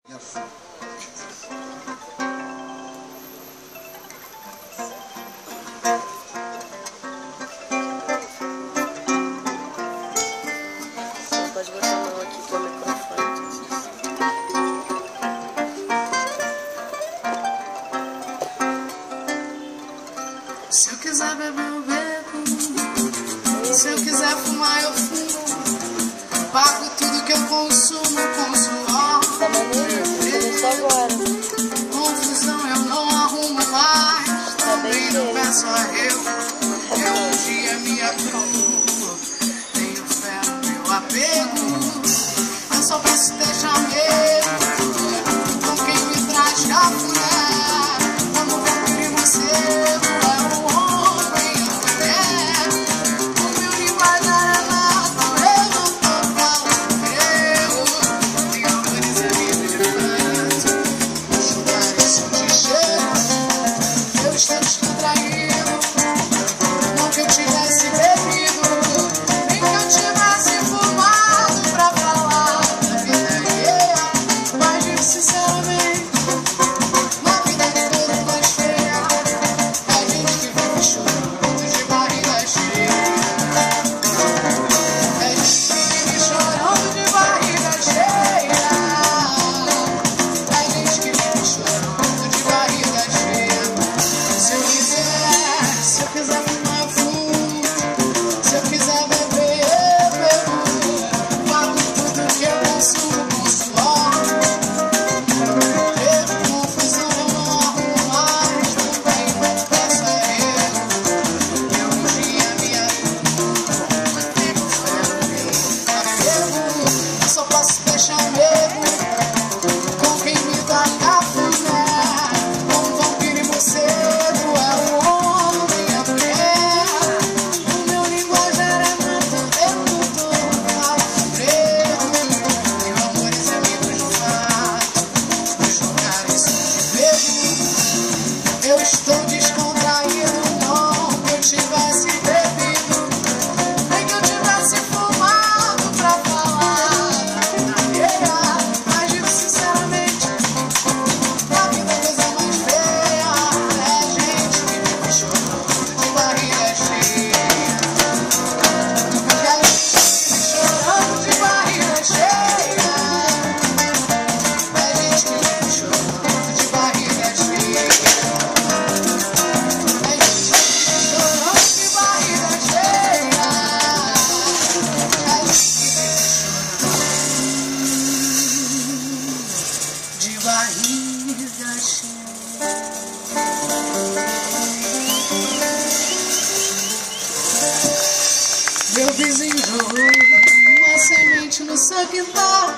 Pode botar a mão aqui que é o microfone. Se eu quiser beber, eu bebo. Se eu quiser fumar, eu fumo. Pago tudo que eu consumo com suor. Tá maneiro? Isso agora. Confusão eu não arrumo mais. Também não peço arrego. Eu um dia me acalmo. Tenho fé no meu apego. Eu só penso ter chamego com quem me traz cafuné. Quando vou pedir morcego, é o homem e a mulher. O meu linguajar é natureza, eu tô falando grego. Tem amores amigos de canto, os lugares são de cheiro. Eu estou descontraído, não que eu tivesse bebido, nem que eu tivesse fumado pra falar da vida alheia. Mas digo sinceramente, na vida de todo mais feia, é gente que vive chorando de barriga cheia. É gente que vive chorando de barriga cheia. É gente que vive chorando de barriga cheia. Se eu quiser fumar, eu fumo. Se eu quiser beber, eu bebo. Pago tudo que eu consumo com suor. Confusão eu não arrumo mais. Também não peço arrego. Eu um dia me arrumo. Fico fé no meu apego. Eu só posso deixar medo com quem me dá cafuné. Como vampiro e morcego, é o homem e a mulher. O meu linguajar é muito todo calafredo. Tenho amores e amigos no fato, os lugares são de medo. Eu estou descontraído, não que eu tivesse bebido, nem que eu tivesse fumado pra falar da vida alheia. Mas digo sinceramente, a vida é coisa mais feia. É gente que vive chorando de barriga cheia. É gente que vive chorando de barriga cheia. É gente que vive chorando de barriga cheia. É gente que vive chorando de barriga cheia. É gente que vive chorando de barriga cheia. Meu vizinho jogou uma semente no seu quintal.